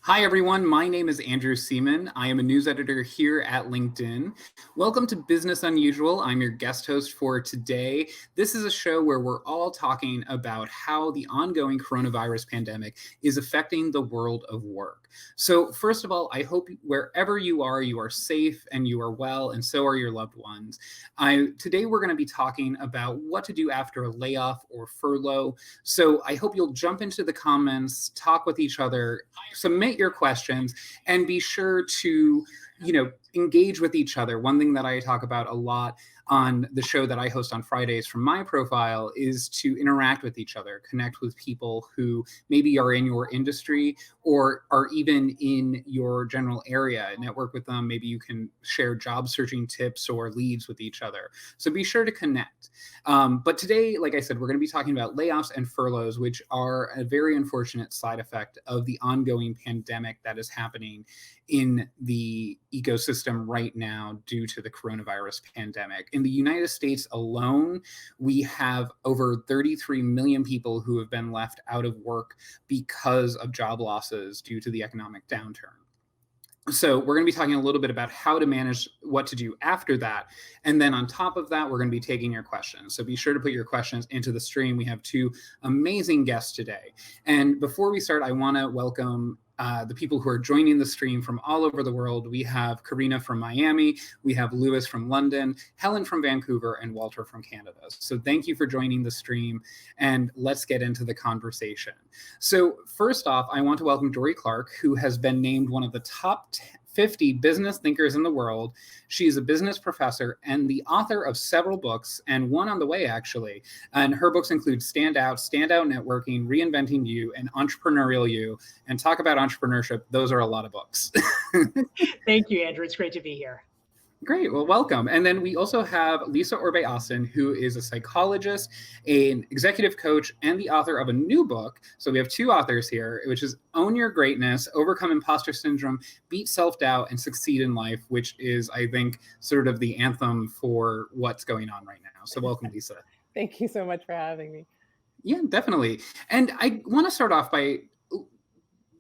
Hi, everyone. My name is Andrew Seaman. I am a news editor here at LinkedIn. Welcome to Business Unusual. I'm your guest host for today. This is a show where we're all talking about how the ongoing coronavirus pandemic is affecting the world of work. So, first of all, I hope wherever you are safe and you are well, and so are your loved ones. Today, we're going to be talking about what to do after a layoff or furlough. So, I hope you'll jump into the comments, talk with each other, submit your questions, and be sure to engage with each other. One thing that I talk about a lot on the show that I host on Fridays from my profile is to interact with each other, connect with people who maybe are in your industry or are even in your general area, network with them. Maybe you can share job searching tips or leads with each other. So be sure to connect. But today, like I said, we're going to be talking about layoffs and furloughs, which are a very unfortunate side effect of the ongoing pandemic that is happening in the ecosystem right now due to the coronavirus pandemic. In the United States alone, we have over 33 million people who have been left out of work because of job losses due to the economic downturn. So we're going to be talking a little bit about how to manage what to do after that. And then on top of that, we're going to be taking your questions. So be sure to put your questions into the stream. We have two amazing guests today. And before we start, I want to welcome the people who are joining the stream from all over the world. We have Karina from Miami, we have Lewis from London, Helen from Vancouver, and Walter from Canada. So thank you for joining the stream, and let's get into the conversation. So first off, I want to welcome Dory Clark, who has been named one of the top 50 business thinkers in the world. She's a business professor and the author of several books, and one on the way, actually. And her books include Stand Out Networking, Reinventing You, and Entrepreneurial You. And talk about entrepreneurship, those are a lot of books. Thank you, Andrew. It's great to be here. Great. Well, welcome. And then we also have Lisa Orbe-Austin, who is a psychologist, an executive coach, and the author of a new book. So we have two authors here, which is Own Your Greatness, Overcome Imposter Syndrome, Beat Self-Doubt, and Succeed in Life, which is, I think, sort of the anthem for what's going on right now. So welcome, Lisa. Thank you so much for having me. Yeah, definitely. And I want to start off by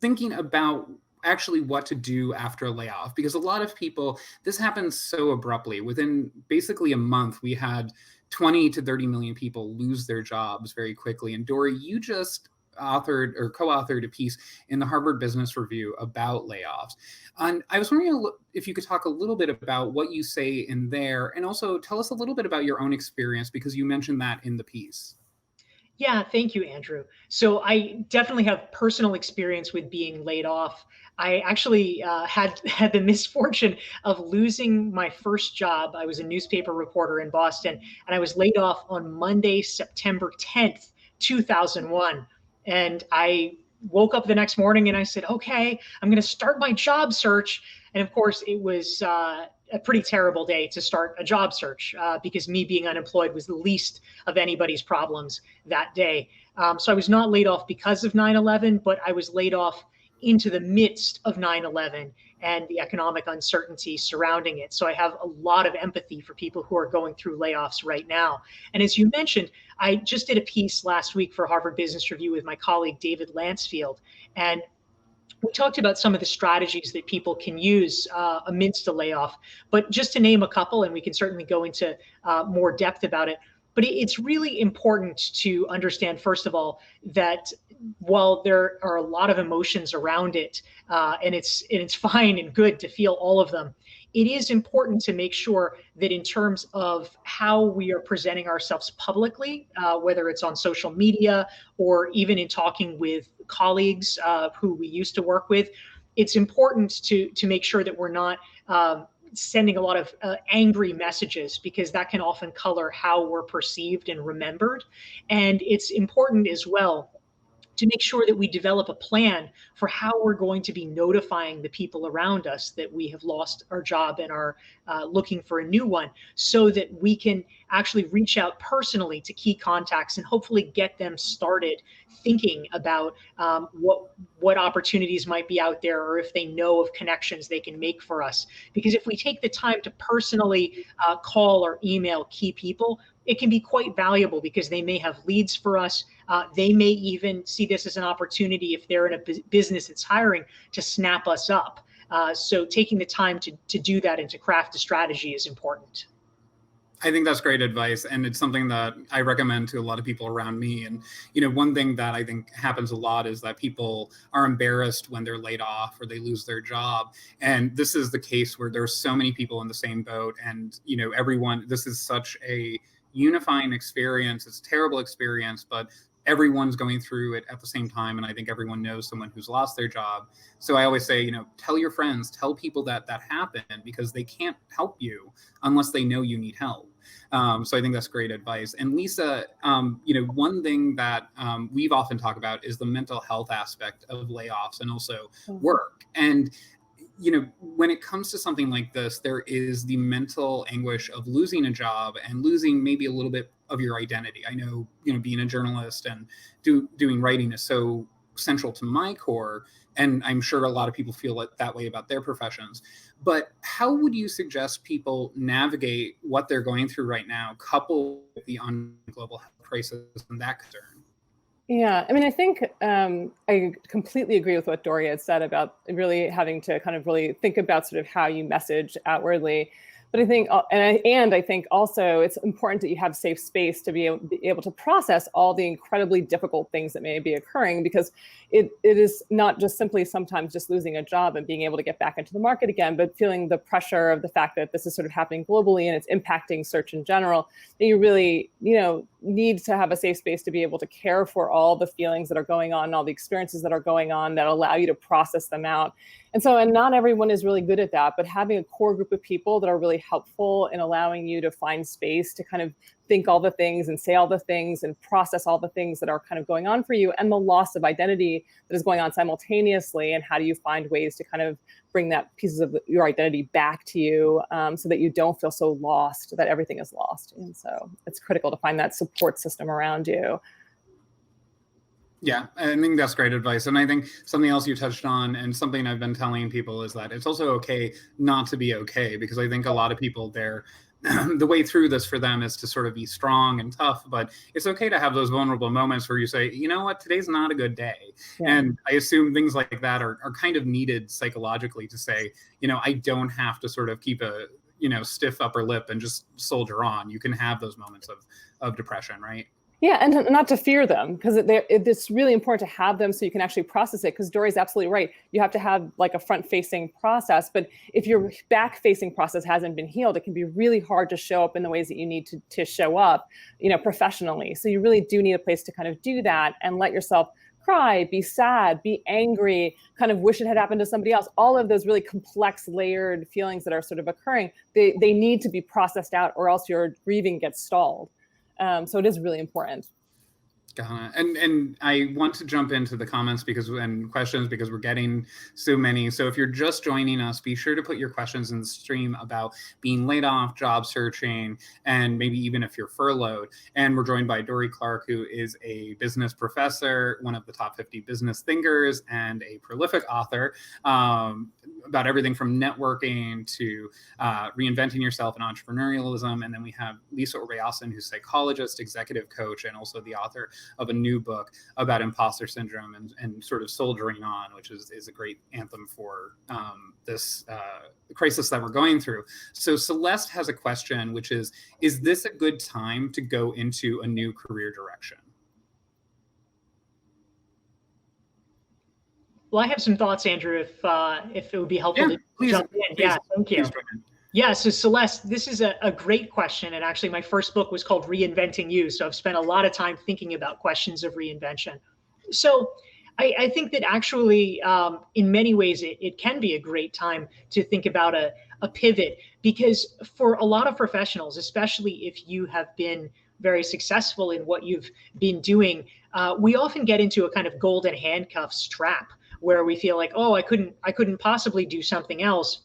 thinking about actually what to do after a layoff, because a lot of people, this happens so abruptly. Within basically a month, we had 20 to 30 million people lose their jobs very quickly. And Dory, you just authored or co-authored a piece in the Harvard Business Review about layoffs. And I was wondering if you could talk a little bit about what you say in there, and also tell us a little bit about your own experience, because you mentioned that in the piece. Yeah, thank you, Andrew. So I definitely have personal experience with being laid off. I actually had the misfortune of losing my first job. I was a newspaper reporter in Boston, and I was laid off on Monday, September 10th, 2001. And I woke up the next morning and I said, okay, I'm going to start my job search. And of course, it was a pretty terrible day to start a job search because me being unemployed was the least of anybody's problems that day. So I was not laid off because of 9/11, but I was laid off into the midst of 9/11 and the economic uncertainty surrounding it. So I have a lot of empathy for people who are going through layoffs right now. And as you mentioned, I just did a piece last week for Harvard Business Review with my colleague, David Lansfield. And we talked about some of the strategies that people can use amidst a layoff, but just to name a couple, and we can certainly go into more depth about it. But it's really important to understand, first of all, that while there are a lot of emotions around it, and it's fine and good to feel all of them, it is important to make sure that in terms of how we are presenting ourselves publicly, whether it's on social media or even in talking with colleagues who we used to work with, it's important to make sure that we're not sending a lot of angry messages, because that can often color how we're perceived and remembered. And it's important as well to make sure that we develop a plan for how we're going to be notifying the people around us that we have lost our job and are looking for a new one, so that we can actually reach out personally to key contacts and hopefully get them started thinking about what opportunities might be out there, or if they know of connections they can make for us. Because if we take the time to personally call or email key people, it can be quite valuable because they may have leads for us. They may even see this as an opportunity if they're in a business that's hiring to snap us up. So taking the time to do that and to craft a strategy is important. I think that's great advice. And it's something that I recommend to a lot of people around me. And, one thing that I think happens a lot is that people are embarrassed when they're laid off or they lose their job. And this is the case where there's so many people in the same boat. And, everyone, this is such a unifying experience. It's a terrible experience, but everyone's going through it at the same time. And I think everyone knows someone who's lost their job. So I always say, tell your friends, tell people that happened, because they can't help you unless they know you need help. So I think that's great advice. And Lisa, one thing that we've often talked about is the mental health aspect of layoffs and also work. And when it comes to something like this, there is the mental anguish of losing a job and losing maybe a little bit of your identity. I know, being a journalist and doing writing is so central to my core. And I'm sure a lot of people feel that way about their professions. But how would you suggest people navigate what they're going through right now, coupled with the ongoing global health crisis and that concern? Yeah, I mean, I think I completely agree with what Dory had said about really having to kind of really think about sort of how you message outwardly. But I think, and I think also it's important that you have safe space to be able to process all the incredibly difficult things that may be occurring, because it is not just simply sometimes just losing a job and being able to get back into the market again, but feeling the pressure of the fact that this is sort of happening globally and it's impacting search in general, that you really, need to have a safe space to be able to care for all the feelings that are going on, all the experiences that are going on that allow you to process them out. And not everyone is really good at that, but having a core group of people that are really helpful in allowing you to find space to kind of think all the things and say all the things and process all the things that are kind of going on for you, and the loss of identity that is going on simultaneously. And how do you find ways to kind of bring that pieces of your identity back to you, so that you don't feel so lost that everything is lost. And so it's critical to find that support system around you. Yeah, I think that's great advice. And I think something else you touched on, and something I've been telling people, is that it's also okay not to be okay, because I think a lot of people the way through this for them is to sort of be strong and tough, but it's okay to have those vulnerable moments where you say, you know what, today's not a good day. Yeah. And I assume things like that are kind of needed psychologically to say, I don't have to sort of keep a, stiff upper lip and just soldier on. You can have those moments of depression, right? Yeah, and not to fear them, because it's really important to have them so you can actually process it, because Dory's absolutely right. You have to have like a front-facing process, but if your back-facing process hasn't been healed, it can be really hard to show up in the ways that you need to show up, professionally. So you really do need a place to kind of do that and let yourself cry, be sad, be angry, kind of wish it had happened to somebody else. All of those really complex, layered feelings that are sort of occurring, they need to be processed out, or else your grieving gets stalled. So it is really important. Got it. And I want to jump into the comments and questions, because we're getting so many. So if you're just joining us, be sure to put your questions in the stream about being laid off, job searching, and maybe even if you're furloughed. And we're joined by Dory Clark, who is a business professor, one of the top 50 business thinkers, and a prolific author about everything from networking to reinventing yourself and entrepreneurialism. And then we have Lisa Orbeasen, who's a psychologist, executive coach, and also the author of a new book about imposter syndrome and sort of soldiering on, which is a great anthem for this crisis that we're going through. So Celeste has a question, which is this a good time to go into a new career direction? Well, I have some thoughts, Andrew, if it would be helpful to jump in. Yeah, thank you. Yeah, so Celeste, this is a great question. And actually, my first book was called Reinventing You. So I've spent a lot of time thinking about questions of reinvention. So I think that actually, in many ways, it can be a great time to think about a pivot, because for a lot of professionals, especially if you have been very successful in what you've been doing, we often get into a kind of golden handcuffs trap, where we feel like, oh, I couldn't possibly do something else,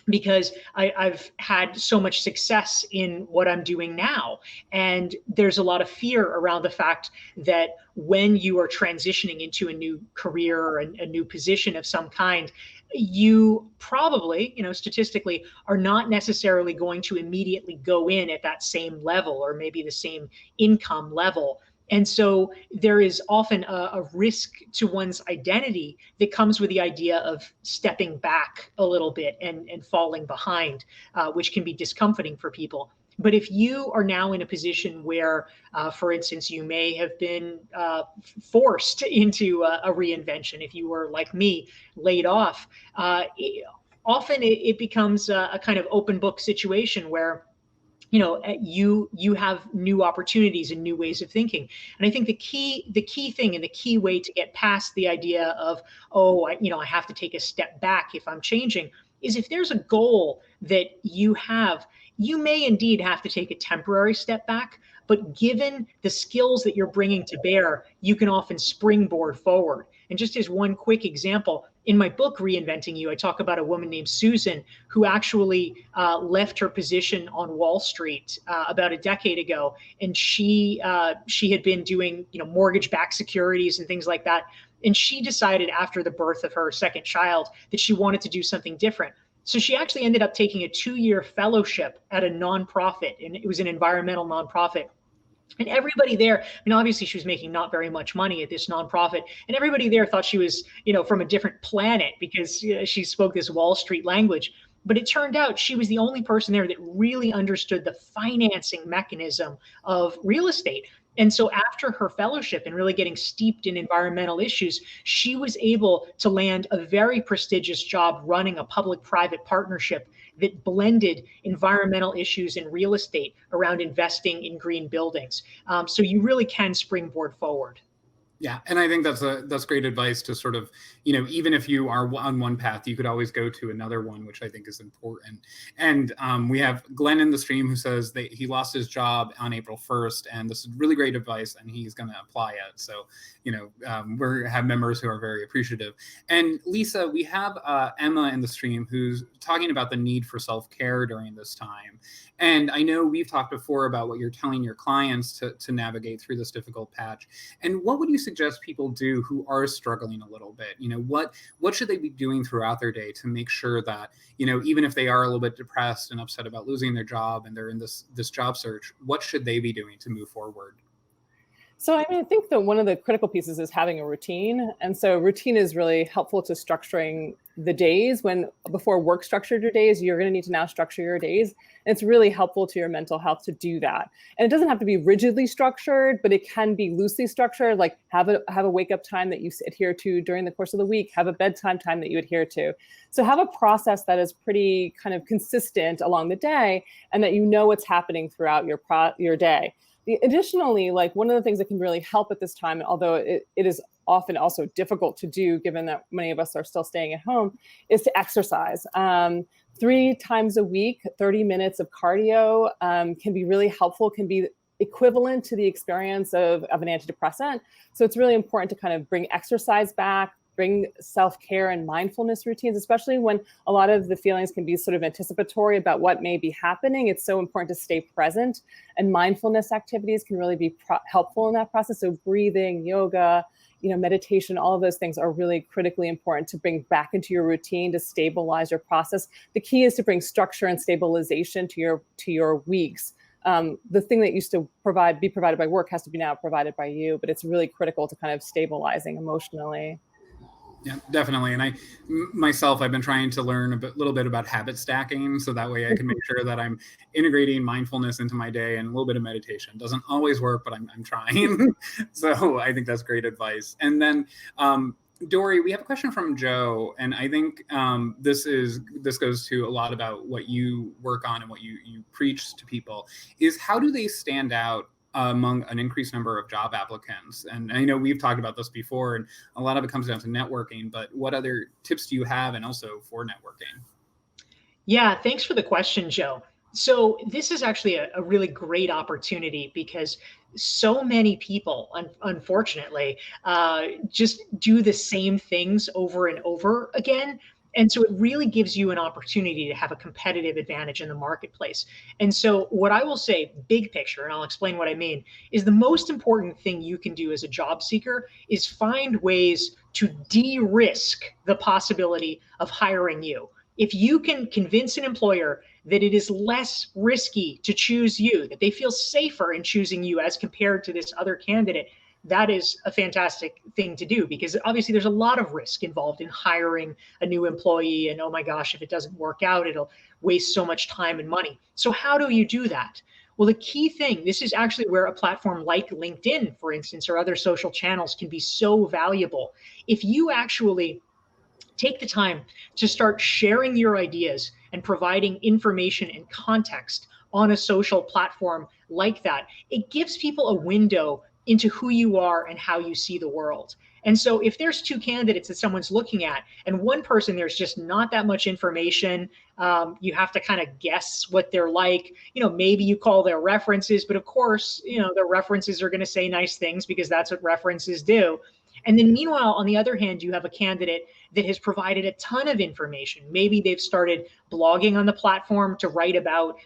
because I've had so much success in what I'm doing now. And there's a lot of fear around the fact that when you are transitioning into a new career or a new position of some kind, you probably, statistically are not necessarily going to immediately go in at that same level or maybe the same income level. And so there is often a risk to one's identity that comes with the idea of stepping back a little bit and falling behind, which can be discomforting for people. But if you are now in a position where, for instance, you may have been forced into a reinvention, if you were like me, laid off, often it becomes a kind of open book situation where you have new opportunities and new ways of thinking. And I think the key thing and the key way to get past the idea of, I have to take a step back if I'm changing, is if there's a goal that you have, you may indeed have to take a temporary step back, but given the skills that you're bringing to bear, you can often springboard forward. And just as one quick example, in my book, Reinventing You, I talk about a woman named Susan who actually left her position on Wall Street about a decade ago. And she had been doing, mortgage-backed securities and things like that. And she decided after the birth of her second child that she wanted to do something different. So she actually ended up taking a 2-year fellowship at a nonprofit, and it was an environmental nonprofit. And everybody there, obviously she was making not very much money at this nonprofit, and everybody there thought she was, from a different planet because she spoke this Wall Street language. But it turned out she was the only person there that really understood the financing mechanism of real estate. And so after her fellowship and really getting steeped in environmental issues, she was able to land a very prestigious job running a public-private partnership that blended environmental issues and real estate around investing in green buildings. So you really can springboard forward. Yeah, and I think that's great advice to sort of, even if you are on one path, you could always go to another one, which I think is important. And we have Glenn in the stream who says that he lost his job on April 1st, and this is really great advice, and he's going to apply it. So, we have members who are very appreciative. And Lisa, we have Emma in the stream who's talking about the need for self-care during this time. And I know we've talked before about what you're telling your clients to navigate through this difficult patch. And what would you suggest people do who are struggling a little bit? What should they be doing throughout their day to make sure that, even if they are a little bit depressed and upset about losing their job and they're in this job search, what should they be doing to move forward? So I think that one of the critical pieces is having a routine. And so routine is really helpful to structuring the days. When before work structured your days, you're going to need to now structure your days. And it's really helpful to your mental health to do that. And it doesn't have to be rigidly structured, but it can be loosely structured, like have a wake up time that you adhere to during the course of the week, have a bedtime time that you adhere to. So have a process that is pretty kind of consistent along the day and that what's happening throughout your day. Additionally, like one of the things that can really help at this time, although it is often also difficult to do given that many of us are still staying at home, is to exercise. 3 times a week, 30 minutes of cardio can be really helpful, can be equivalent to the experience of an antidepressant. So it's really important to kind of bring exercise back, bring self-care and mindfulness routines, especially when a lot of the feelings can be sort of anticipatory about what may be happening. It's so important to stay present, and mindfulness activities can really be helpful in that process. So breathing, yoga, meditation, all of those things are really critically important to bring back into your routine to stabilize your process. The key is to bring structure and stabilization to your weeks. The thing that used to be provided by work has to be now provided by you, but it's really critical to kind of stabilizing emotionally. Yeah, definitely. And I've been trying to learn a little bit about habit stacking, so that way I can make sure that I'm integrating mindfulness into my day and a little bit of meditation. Doesn't always work, but I'm trying. So I think that's great advice. And then, Dory, we have a question from Joe, and I think this goes to a lot about what you work on and what you preach to people, is how do they stand out among an increased number of job applicants? And I know we've talked about this before, and a lot of it comes down to networking, but what other tips do you have, and also for networking? Yeah, thanks for the question, Joe. So this is actually a really great opportunity because so many people, unfortunately, just do the same things over and over again. And so it really gives you an opportunity to have a competitive advantage in the marketplace. And so what I will say, big picture, and I'll explain what I mean, is the most important thing you can do as a job seeker is find ways to de-risk the possibility of hiring you. If you can convince an employer that it is less risky to choose you, that they feel safer in choosing you as compared to this other candidate, that is a fantastic thing to do, because obviously there's a lot of risk involved in hiring a new employee. And oh my gosh, if it doesn't work out, it'll waste so much time and money. So how do you do that? Well, the key thing, this is actually where a platform like LinkedIn, for instance, or other social channels can be so valuable. If you actually take the time to start sharing your ideas and providing information and context on a social platform like that, it gives people a window into who you are and how you see the world. And so if there's two candidates that someone's looking at, and one person, there's just not that much information, you have to kind of guess what they're like. Maybe you call their references, but of course, their references are going to say nice things because that's what references do. And then meanwhile, on the other hand, you have a candidate that has provided a ton of information. Maybe they've started blogging on the platform to write about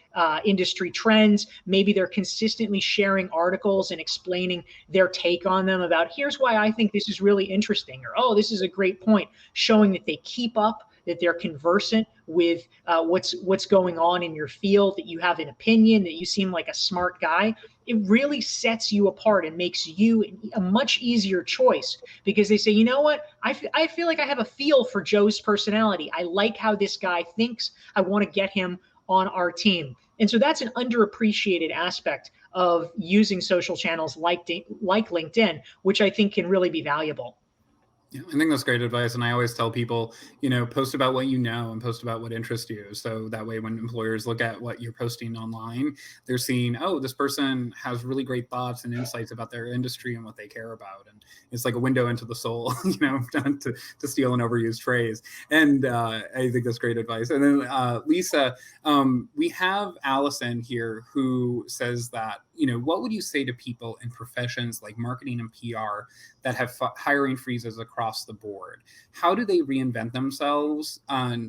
industry trends. Maybe they're consistently sharing articles and explaining their take on them about, here's why I think this is really interesting, or, oh, this is a great point, showing that they keep up, that they're conversant with what's going on in your field, that you have an opinion, that you seem like a smart guy. It really sets you apart and makes you a much easier choice, because they say, you know what, I feel like I have a feel for Joe's personality. I like how this guy thinks. I want to get him on our team. And so that's an underappreciated aspect of using social channels like LinkedIn, which I think can really be valuable. Yeah, I think that's great advice. And I always tell people, post about what you know and post about what interests you. So that way, when employers look at what you're posting online, they're seeing, oh, this person has really great thoughts and insights about their industry and what they care about. And it's like a window into the soul, to steal an overused phrase. And I think that's great advice. And then Lisa, we have Allison here who says that, what would you say to people in professions like marketing and PR that have hiring freezes across the board? How do they reinvent themselves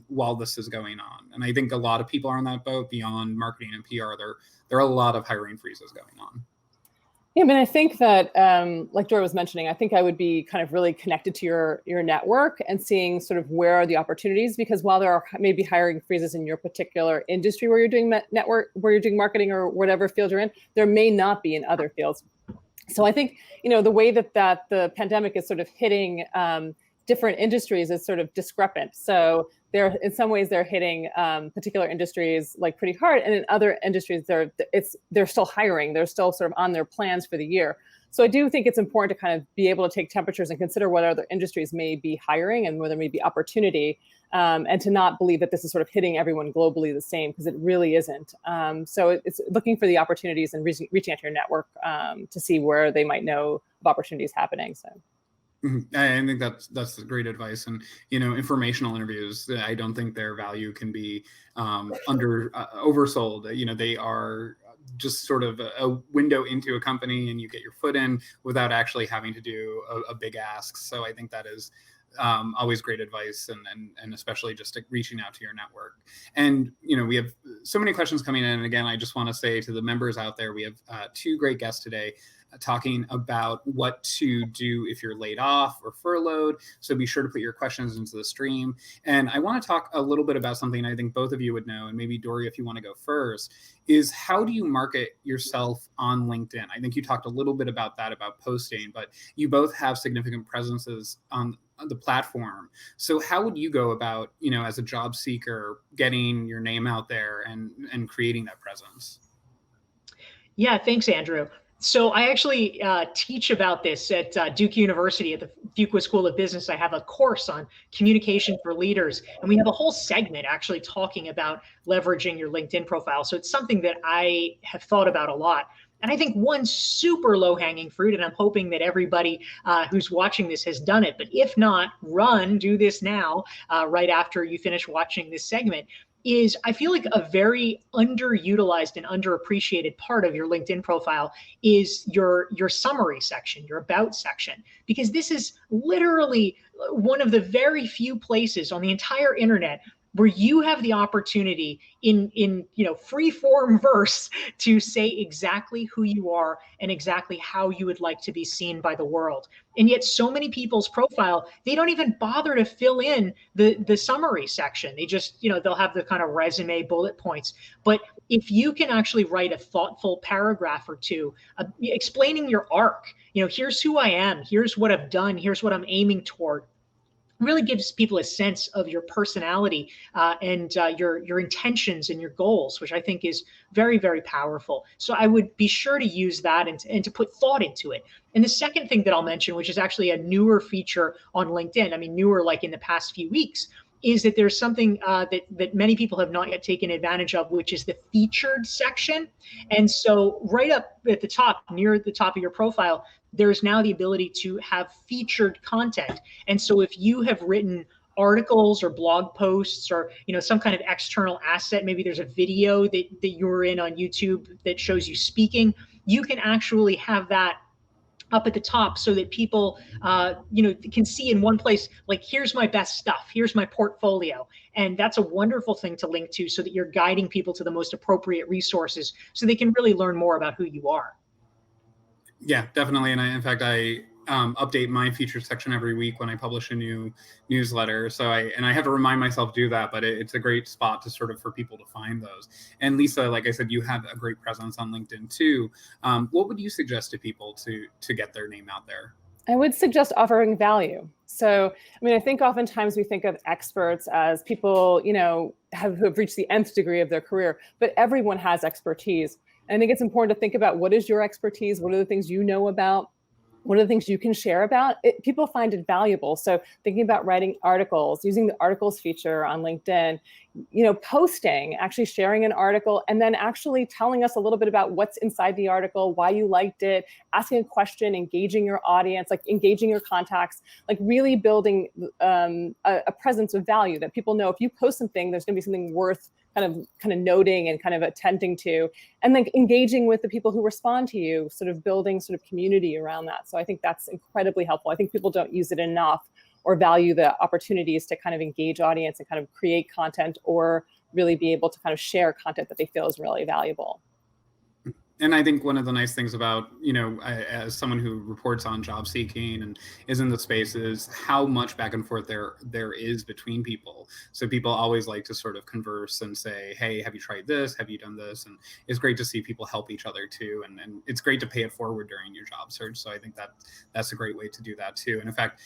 while this is going on? And I think a lot of people are on that boat. Beyond marketing and PR, there are a lot of hiring freezes going on. Yeah, I mean, I think that, like Dory was mentioning, I think I would be kind of really connected to your network and seeing sort of where are the opportunities, because while there are maybe hiring freezes in your particular industry where you're doing where you're doing marketing or whatever field you're in, there may not be in other fields. So I think, the way that the pandemic is sort of hitting different industries is sort of discrepant. So in some ways they're hitting particular industries like pretty hard, and in other industries they're still hiring. They're still sort of on their plans for the year. So I do think it's important to kind of be able to take temperatures and consider what other industries may be hiring and where there may be opportunity, and to not believe that this is sort of hitting everyone globally the same, because it really isn't. So it's looking for the opportunities and reaching out to your network to see where they might know of opportunities happening. So. I think that's great advice. And, informational interviews, I don't think their value can be oversold. They are just sort of a window into a company, and you get your foot in without actually having to do a big ask. So I think that is always great advice, and especially just reaching out to your network. And, we have so many questions coming in. And again, I just want to say to the members out there, we have two great guests today talking about what to do if you're laid off or furloughed. So be sure to put your questions into the stream. And I want to talk a little bit about something I think both of you would know, and maybe Dory, if you want to go first, is how do you market yourself on LinkedIn? I think you talked a little bit about that, about posting, but you both have significant presences on the platform. So how would you go about, as a job seeker, getting your name out there and creating that presence? Yeah, thanks, Andrew. So I actually teach about this at Duke University at the Fuqua School of Business. I have a course on communication for leaders, and we have a whole segment actually talking about leveraging your LinkedIn profile. So it's something that I have thought about a lot. And I think one super low-hanging fruit, and I'm hoping that everybody who's watching this has done it, but if not, do this now, right after you finish watching this segment, is I feel like a very underutilized and underappreciated part of your LinkedIn profile is your summary section, your about section, because this is literally one of the very few places on the entire internet where you have the opportunity in free form verse to say exactly who you are and exactly how you would like to be seen by the world. And yet so many people's profile, they don't even bother to fill in the summary section. They just, they'll have the kind of resume bullet points. But if you can actually write a thoughtful paragraph or two explaining your arc, here's who I am, here's what I've done, here's what I'm aiming toward, really gives people a sense of your personality and your intentions and your goals, which I think is very, very powerful. So I would be sure to use that and to put thought into it. And the second thing that I'll mention, which is actually a newer feature on LinkedIn, I mean, newer like in the past few weeks, is that there's something that many people have not yet taken advantage of, which is the featured section. And so right up at the top, near the top of your profile, there's now the ability to have featured content. And so if you have written articles or blog posts or some kind of external asset, maybe there's a video that you're in on YouTube that shows you speaking, you can actually have that up at the top so that people can see in one place, like, here's my best stuff, here's my portfolio. And that's a wonderful thing to link to so that you're guiding people to the most appropriate resources so they can really learn more about who you are. Yeah, definitely. And in fact, I update my featured section every week when I publish a new newsletter. So I have to remind myself to do that, but it's a great spot to sort of for people to find those. And Lisa, like I said, you have a great presence on LinkedIn too. What would you suggest to people to get their name out there? I would suggest offering value. So, I mean, I think oftentimes we think of experts as people, who have reached the nth degree of their career, but everyone has expertise. And I think it's important to think about what is your expertise, what are the things you know about, what are the things you can share about. People find it valuable. So thinking about writing articles, using the articles feature on LinkedIn, posting, actually sharing an article, and then actually telling us a little bit about what's inside the article, why you liked it, asking a question, engaging your audience, like engaging your contacts, like really building a presence of value that people know if you post something, there's going to be something worth kind of noting and kind of attending to, and then engaging with the people who respond to you, sort of building sort of community around that. So I think that's incredibly helpful. I think people don't use it enough or value the opportunities to kind of engage audience and kind of create content or really be able to kind of share content that they feel is really valuable. And I think one of the nice things about, as someone who reports on job seeking and is in the space is how much back and forth there is between people. So people always like to sort of converse and say, hey, have you tried this? Have you done this? And it's great to see people help each other too. And it's great to pay it forward during your job search. So I think that's a great way to do that too. And in fact,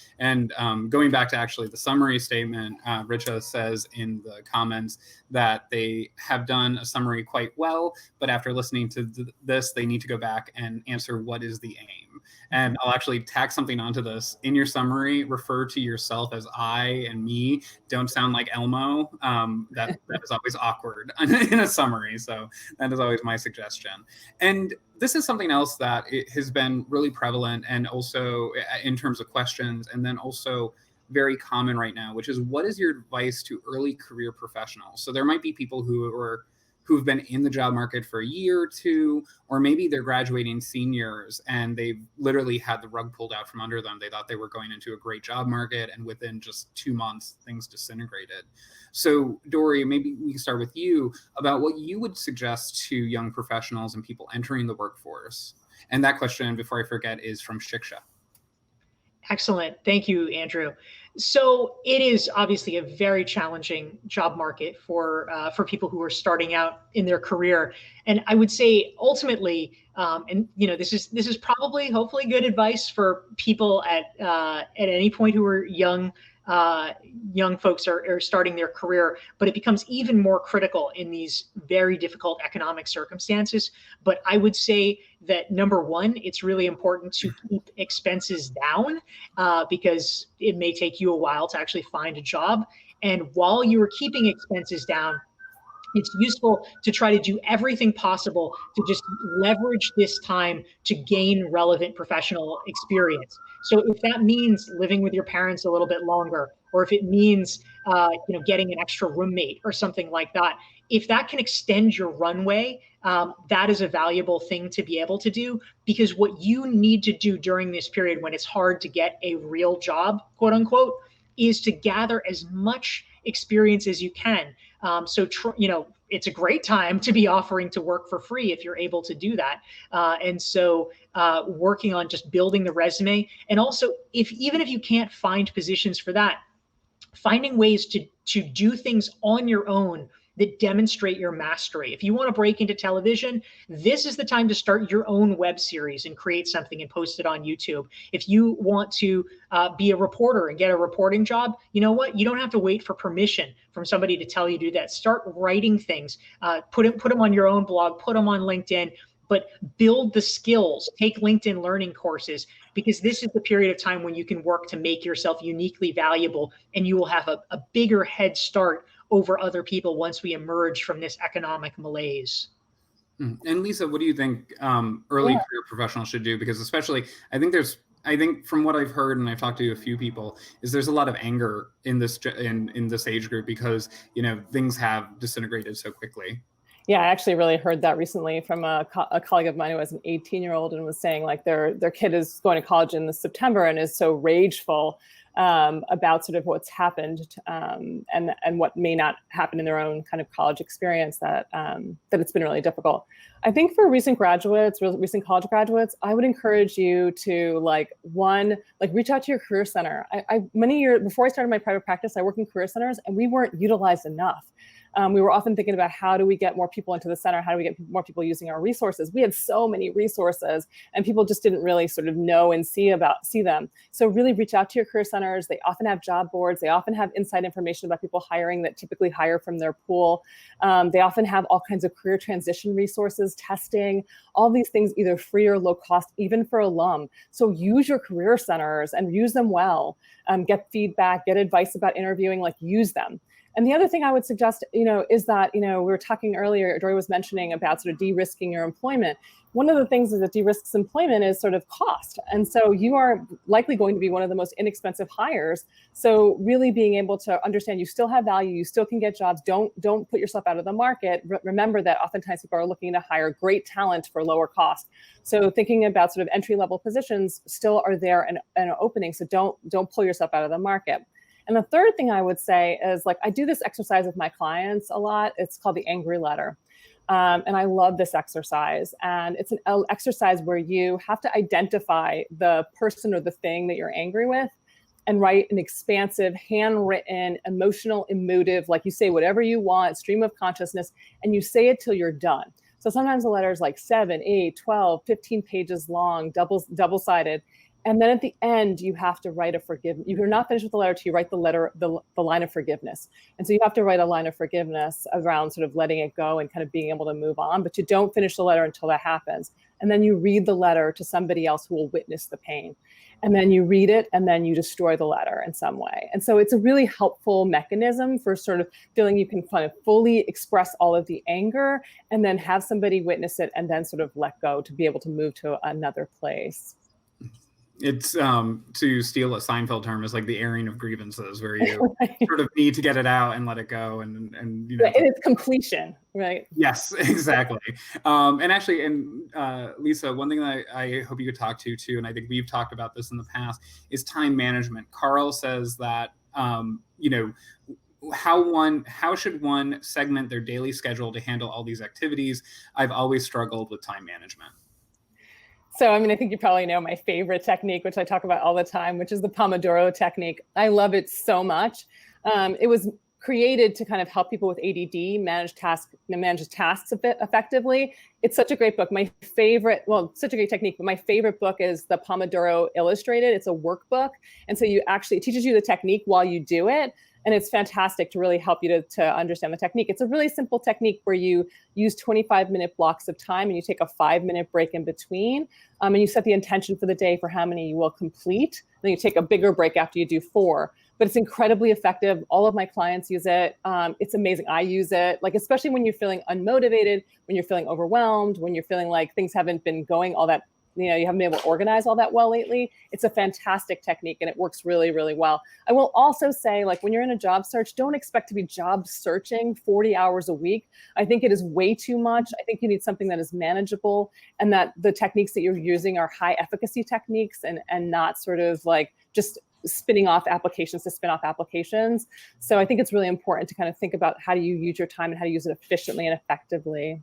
going back to actually the summary statement, Richa says in the comments that they have done a summary quite well, but after listening to this, they need to go back and answer what is the aim. And I'll actually tack something onto this. In your summary, refer to yourself as I and me. Don't sound like Elmo. That is always awkward in a summary. So that is always my suggestion. And this is something else that it has been really prevalent and also in terms of questions, and then also very common right now, which is what is your advice to early career professionals? So there might be people who've been in the job market for a year or two, or maybe they're graduating seniors and they've literally had the rug pulled out from under them. They thought they were going into a great job market, and within just 2 months, things disintegrated. So Dory, maybe we can start with you about what you would suggest to young professionals and people entering the workforce. And that question, before I forget, is from Shiksha. Excellent. Thank you, Andrew. So it is obviously a very challenging job market for people who are starting out in their career. And I would say ultimately, this is probably hopefully good advice for people at any point who are young folks are starting their career, but it becomes even more critical in these very difficult economic circumstances. But I would say that number one, it's really important to keep expenses down because it may take you a while to actually find a job. And while you are keeping expenses down, it's useful to try to do everything possible to just leverage this time to gain relevant professional experience. So if that means living with your parents a little bit longer, or if it means getting an extra roommate or something like that, if that can extend your runway, that is a valuable thing to be able to do, because what you need to do during this period when it's hard to get a real job, quote unquote, is to gather as much experience as you can. It's a great time to be offering to work for free if you're able to do that. And so working on just building the resume, and also even if you can't find positions for that, finding ways to do things on your own that demonstrate your mastery. If you want to break into television, this is the time to start your own web series and create something and post it on YouTube. If you want to be a reporter and get a reporting job, you know what? You don't have to wait for permission from somebody to tell you to do that. Start writing things, put them on your own blog, put them on LinkedIn, but build the skills, take LinkedIn learning courses, because this is the period of time when you can work to make yourself uniquely valuable, and you will have a bigger head start over other people once we emerge from this economic malaise. And Lisa, what do you think early career professionals should do? Because especially, I think from what I've heard, and I've talked to a few people, is there's a lot of anger in this age group because things have disintegrated so quickly. Yeah, I actually really heard that recently from a colleague of mine who has an 18-year-old and was saying like their kid is going to college in September and is so rageful about sort of what's happened and what may not happen in their own kind of college experience, that it's been really difficult. I think for recent college graduates, I would encourage you to reach out to your career center. Many years before I started my private practice, I worked in career centers and we weren't utilized enough. We were often thinking about how do we get more people into the center? How do we get more people using our resources? We had so many resources and people just didn't really sort of know and see them. So really reach out to your career centers. They often have job boards. They often have inside information about people hiring that typically hire from their pool. They often have all kinds of career transition resources, testing, all these things, either free or low cost, even for alum. So use your career centers and use them well. Get feedback, get advice about interviewing, use them. And the other thing I would suggest, is that, we were talking earlier, Dory was mentioning about sort of de-risking your employment. One of the things that de-risks employment is sort of cost. And so you are likely going to be one of the most inexpensive hires. So really being able to understand you still have value, you still can get jobs, don't put yourself out of the market. Remember that oftentimes people are looking to hire great talent for lower cost. So thinking about sort of entry-level positions still are there and opening. So don't pull yourself out of the market. And the third thing I would say is I do this exercise with my clients a lot. It's called the angry letter. And I love this exercise. And it's an exercise where you have to identify the person or the thing that you're angry with and write an expansive, handwritten, emotional, emotive, you say whatever you want, stream of consciousness, and you say it till you're done. So sometimes the letter is 7, 8, 12, 15 pages long, double-sided. And then at the end, you have to write a forgiveness. You're not finished with the letter till you write the line of forgiveness. And so you have to write a line of forgiveness around sort of letting it go and kind of being able to move on, but you don't finish the letter until that happens. And then you read the letter to somebody else who will witness the pain. And then you read it and then you destroy the letter in some way. And so it's a really helpful mechanism for sort of feeling you can kind of fully express all of the anger and then have somebody witness it and then sort of let go to be able to move to another place. It's to steal a Seinfeld term, is the airing of grievances, where you sort of need to get it out and let it go, and and it's completion, right? Yes, exactly. And actually, Lisa, one thing that I hope you could talk to too, and I think we've talked about this in the past, is time management. Carl says that how should one segment their daily schedule to handle all these activities? I've always struggled with time management. So, I think you probably know my favorite technique, which I talk about all the time, which is the Pomodoro Technique. I love it so much. It was created to kind of help people with ADD manage tasks a bit effectively. It's such a great book. Such a great technique, but my favorite book is the Pomodoro Illustrated. It's a workbook. And so it teaches you the technique while you do it. And it's fantastic to really help you to understand the technique. It's a really simple technique where you use 25-minute blocks of time and you take a 5-minute break in between. And you set the intention for the day for how many you will complete. Then you take a bigger break after you do 4. but it's incredibly effective. All of my clients use it. It's amazing. I use it, like, especially when you're feeling unmotivated, when you're feeling overwhelmed, when you're feeling like things haven't been going all that, you haven't been able to organize all that well lately. It's a fantastic technique and it works really, really well. I will also say, like, when you're in a job search, don't expect to be job searching 40 hours a week. I think it is way too much. I think you need something that is manageable, and that the techniques that you're using are high efficacy techniques and not sort of like just spinning off applications to spin off applications. So I think it's really important to kind of think about how do you use your time and how to use it efficiently and effectively.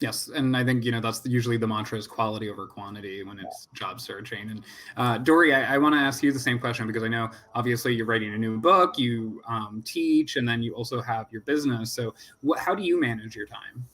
Yes, and I think, that's usually the mantra is quality over quantity when it's job searching. And Dory, I want to ask you the same question, because I know obviously you're writing a new book, you teach, and then you also have your business. So how do you manage your time?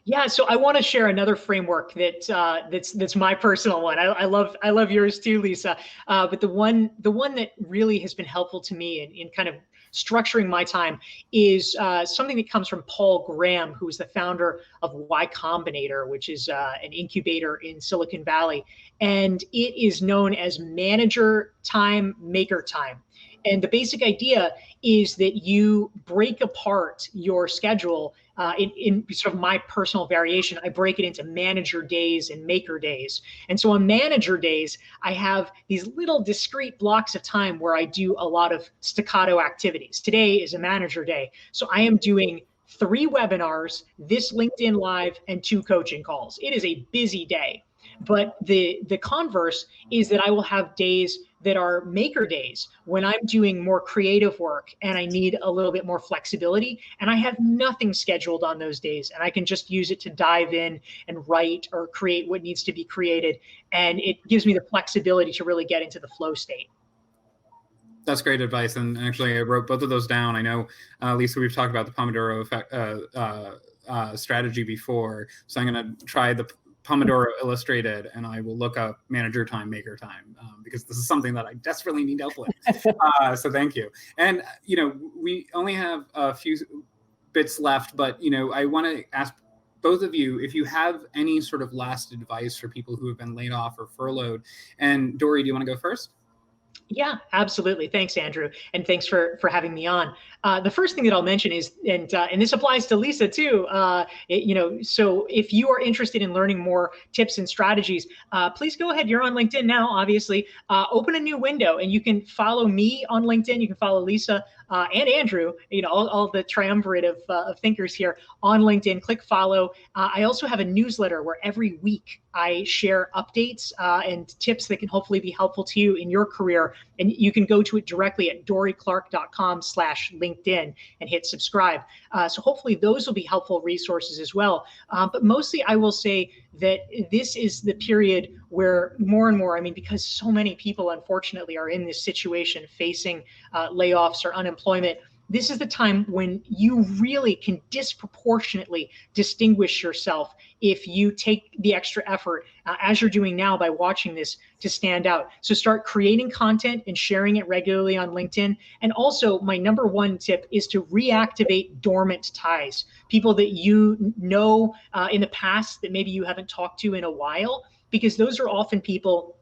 Yeah, so I want to share another framework that's my personal one. I love yours too, Lisa. But the one that really has been helpful to me in kind of structuring my time is something that comes from Paul Graham, who is the founder of Y Combinator, which is an incubator in Silicon Valley, and it is known as manager time, maker time. And the basic idea is that you break apart your schedule in sort of my personal variation. I break it into manager days and maker days. And so on manager days, I have these little discrete blocks of time where I do a lot of staccato activities. Today is a manager day. So I am doing 3 webinars, this LinkedIn Live, and 2 coaching calls. It is a busy day. But the converse is that I will have days that are maker days when I'm doing more creative work and I need a little bit more flexibility, and I have nothing scheduled on those days, and I can just use it to dive in and write or create what needs to be created. And it gives me the flexibility to really get into the flow state. That's great advice. And actually, I wrote both of those down. I know, Lisa, we've talked about the Pomodoro effect, strategy before. So I'm going to try the Pomodoro Illustrated, and I will look up manager time, maker time, because this is something that I desperately need help with. So thank you. And, we only have a few bits left, but, I want to ask both of you if you have any sort of last advice for people who have been laid off or furloughed. And Dory, do you want to go first? Yeah, absolutely. Thanks, Andrew. And thanks for having me on. The first thing that I'll mention is, and this applies to Lisa too, so if you are interested in learning more tips and strategies, please go ahead. You're on LinkedIn now, obviously. Open a new window and you can follow me on LinkedIn. You can follow Lisa and Andrew, all the triumvirate of thinkers here on LinkedIn. Click follow. I also have a newsletter where every week I share updates and tips that can hopefully be helpful to you in your career. And you can go to it directly at doryclark.com/LinkedIn and hit subscribe. So hopefully those will be helpful resources as well. But mostly I will say that this is the period where more and more, because so many people unfortunately are in this situation facing layoffs or unemployment, this is the time when you really can disproportionately distinguish yourself if you take the extra effort, as you're doing now by watching this, to stand out. So start creating content and sharing it regularly on LinkedIn. And also, my number one tip is to reactivate dormant ties. People that you know in the past that maybe you haven't talked to in a while, because those are often people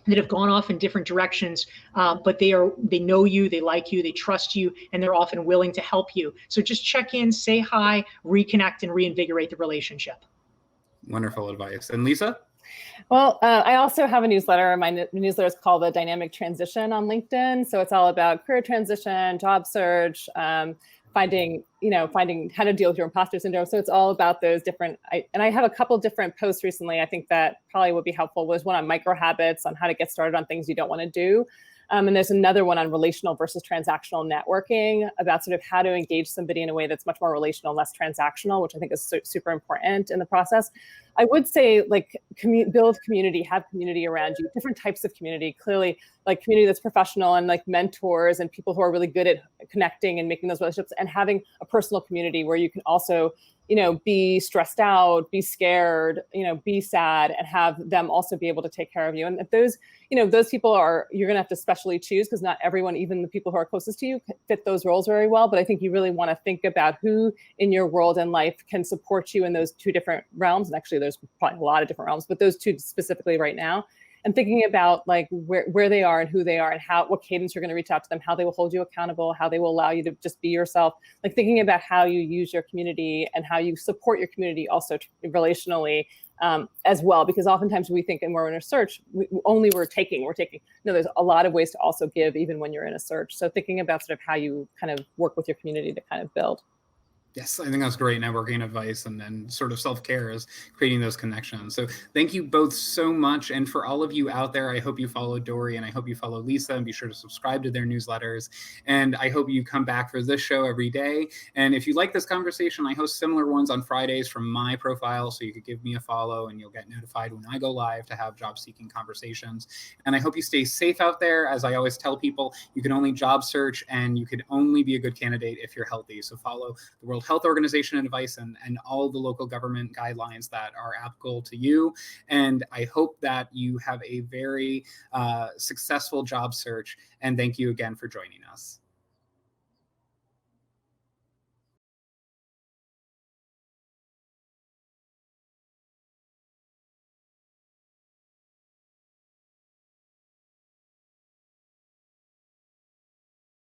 that have gone off in different directions, but they know you, they like you, they trust you, and they're often willing to help you. So just check in, say hi, reconnect, and reinvigorate the relationship. Wonderful advice. And Lisa? Well, I also have a newsletter. My newsletter is called The Dynamic Transition on LinkedIn. So it's all about career transition, job search, finding how to deal with your imposter syndrome. So it's all about those different, and I have a couple different posts recently. I think that probably would be helpful. Was one on micro habits, on how to get started on things you don't want to do. And there's another one on relational versus transactional networking, about sort of how to engage somebody in a way that's much more relational, less transactional, which I think is super important in the process. I would say, build community, have community around you, different types of community, clearly like community that's professional and like mentors and people who are really good at connecting and making those relationships, and having a personal community where you can also, be stressed out, be scared, be sad, and have them also be able to take care of you. And if those people you're going to have to specially choose, because not everyone, even the people who are closest to you, fit those roles very well. But I think you really want to think about who in your world and life can support you in those two different realms. And actually, there's probably a lot of different realms, but those two specifically right now. and thinking about like where they are and who they are and what cadence you're going to reach out to them, how they will hold you accountable, how they will allow you to just be yourself, like thinking about how you use your community and how you support your community also relationally as well, because oftentimes we think, and we're in a search, we're taking. No, there's a lot of ways to also give even when you're in a search. So thinking about sort of how you kind of work with your community to kind of build. Yes, I think that's great networking advice, and then sort of self-care is creating those connections. So thank you both so much. And for all of you out there, I hope you follow Dory and I hope you follow Lisa, and be sure to subscribe to their newsletters. And I hope you come back for this show every day. And if you like this conversation, I host similar ones on Fridays from my profile. So you could give me a follow and you'll get notified when I go live to have job seeking conversations. And I hope you stay safe out there. As I always tell people, you can only job search and you can only be a good candidate if you're healthy. So follow the World Health Organization advice and all the local government guidelines that are applicable to you. And I hope that you have a very successful job search. And thank you again for joining us.